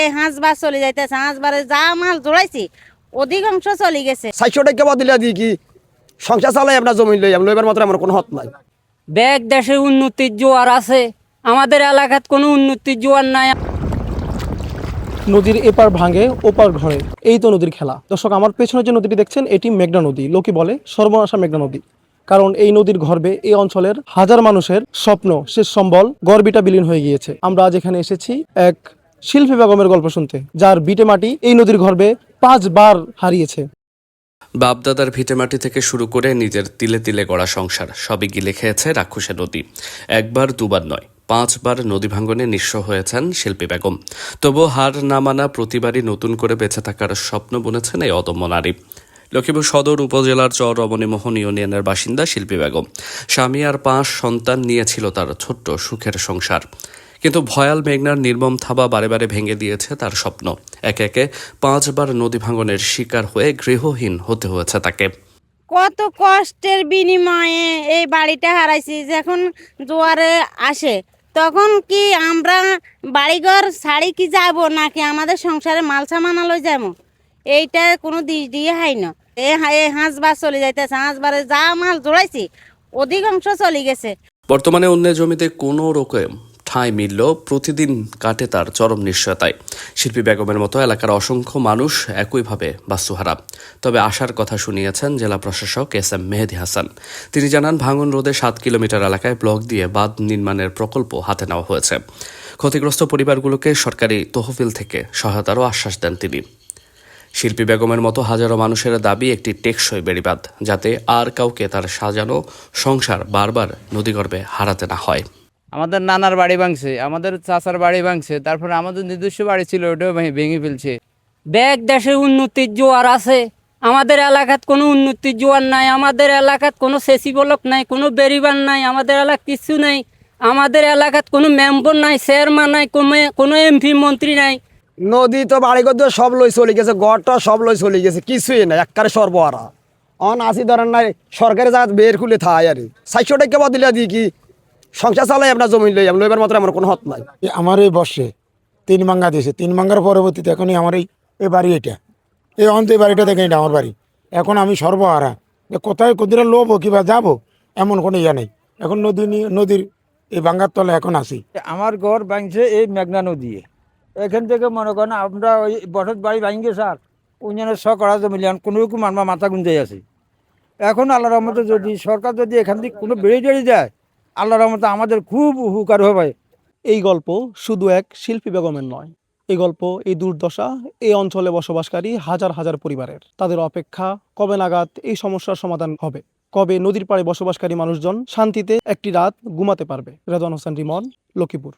এই হাঁসবার চলে যাইতেছে, হাঁসবারে যা মাল জোড়াইছি অধিকাংশ চলে গেছে। 400 টাকা বদলে দিয়ে কি সংসার চালাই আপনার জমি লইবার মতো আমার কোনো হত নাই। ব্যাগ দেশে উন্নতির জোয়ার আছে, আমাদের এলাকাত কোনো উন্নতির জোয়ার নাই। নদীর এপার ভাঙে ওপার ঘরে, এই তো নদীর খেলা। দর্শক, আমার পেছনে যে নদীটি দেখছেন এটি মেঘনা নদী। লোকে বলে সর্বনাশা মেঘনা নদী, কারণ এই নদীর গর্ভে এই অঞ্চলের হাজার মানুষের স্বপ্ন, শেষ সম্বল গর্বিটা বিলীন হয়ে গিয়েছে। আমরা আজ এখানে এসেছি এক শিল্পী বেগমের গল্প শুনতে, যার ভিটে মাটি এই নদীর গর্ভে 5 বার হারিয়েছে। বাপদাদার ভিটেমাটি থেকে শুরু করে নিজের তিলে তিলে গড়া সংসার সবই গিলে খেয়েছে রাক্ষসে নদী। একবার দুবার নয়, 5 বার নদী ভাঙ্গনে নিঃস্ব হয়েছেন শিল্পী বেগম। তবুও হার না মানা, প্রতিবারই নতুন করে বেঁচে থাকার স্বপ্ন বুনেছেন এই অদম্য নারী। লক্ষ্মীপুর সদর উপজেলার চর রমণীমোহন ইউনিয়নের বাসিন্দা শিল্পী বেগম। স্বামী আর 5 সন্তান নিয়েছিল তার ছোট্ট সুখের সংসার। কিন্তু ভয়াল মেঘনার নির্মম থাবা বারে বারে ভেঙে দিয়েছে তার স্বপ্ন। একে একে 5 বার নদী ভাঙ্গনের শিকার হয়ে গৃহহীন হতে হয়েছে তাকে। কত কষ্টের বিনিময়ে এই বাড়িটা হারাইছি। যখন জোয়ারে আসে তখন কি আমরা বাড়িঘর ছাড়ি কি যাব, নাকি আমাদের সংসারে মাল সামান লই যাবো, এইটা কোনো দিশ দিয়ে হাই না। এই হাঁসবার চলে যাইতেছে, হাঁসবারে যা মাল জোড়াইছি অধিকাংশ চলে গেছে। বর্তমানে অন্যের জমিতে কোনো রকম ঠাঁই মিলল প্রতিদিন কাটে তার চরম নিশ্চয়তায়। শিল্পী বেগমের মতো এলাকার অসংখ্য মানুষ একইভাবে বাস্তুহারা। তবে আশার কথা শুনিয়েছেন জেলা প্রশাসক SM মেহেদি হাসান। তিনি জানান, ভাঙন রোধে 7 কিলোমিটার এলাকায় ব্লক দিয়ে বাঁধ নির্মাণের প্রকল্প হাতে নেওয়া হয়েছে। ক্ষতিগ্রস্ত পরিবারগুলোকে সরকারি তহবিল থেকে সহায়তারও আশ্বাস দেন তিনি। শিল্পী বেগমের মতো হাজারো মানুষের দাবি একটি টেকসই বেড়িবাঁধ, যাতে আর কাউকে তার সাজানো সংসার বারবার নদীগর্ভে হারাতে না হয়। আমাদের নানার বাড়ি ভাঙছে, আমাদের চাচার বাড়ি ভাঙছে, তারপরে আমাদের নিজস্ব বাড়ি ছিল ওটাও ভেঙে ফেলছে। ব্যাগ দেশে উন্নতির জোয়ার আছে, আমাদের এলাকাত কোনো উন্নতির জোয়ার নাই। আমাদের এলাকাত কোনো সেসি ব্লক নাই, কোনো বেরিবান নাই, আমাদের এলাকা কিছু নাই। আমাদের এলাকাত কোনো মেম্বার নাই, চেয়ারম্যান নাই, কোনো MP মন্ত্রী নাই। নদী তো বাড়িঘর সব লই চলে গেছে, গড়টা সব লই চলে গেছে, কিছুই নাই, একবারে সর্বহারা। আসি ধরেন নাই সরকারি জায়গা বের খুলে থাই আর 400 টাকা বদলে দিয়ে কি সংসার চালাই আপনার জমি লইবার মতো আমার কোনো হত নাই। আমার এই বর্ষে 3 মাঙ্গা দিয়েছে, 3 মাঙ্গার পরবর্তীতে এখনই আমার এই বাড়ি, এটা এই অন্ত এই বাড়িটা দেখে এটা আমার বাড়ি। এখন আমি সর্বহারা, কোথায় কোথায় লোবো কিবা যাবো এমন কোনো ইয়া নেই। এখন নদীর এই ভাঙ্গার তলে এখন আসি। আমার ঘর ভাঙছে এই মেঘনা নদী। এখান থেকে মনে করেন আমরা ওই বসত বাড়ি ভাঙছে স্যার, উন্নয়নের করা মিলিয়ন কোনো রকম আমরা মাথা গুঁজে আছি। এখন আল্লাহর রহমতে যদি সরকার যদি এখান থেকে কোনো বেড়ে দেয়, আল্লাহর রহমতে আমাদের খুব উপকার হবে। এই গল্প শুধু এক শিল্পী বেগমের নয়, এই গল্প এই দুর্দশা এই অঞ্চলে বসবাসকারী হাজার হাজার পরিবারের। তাদের অপেক্ষা কবে নাগাদ এই সমস্যার সমাধান হবে, কবে নদীর পাড়ে বসবাসকারী মানুষজন শান্তিতে একটি রাত ঘুমাতে পারবে। রেদওয়ান হোসেন রিমন, লক্ষ্মীপুর।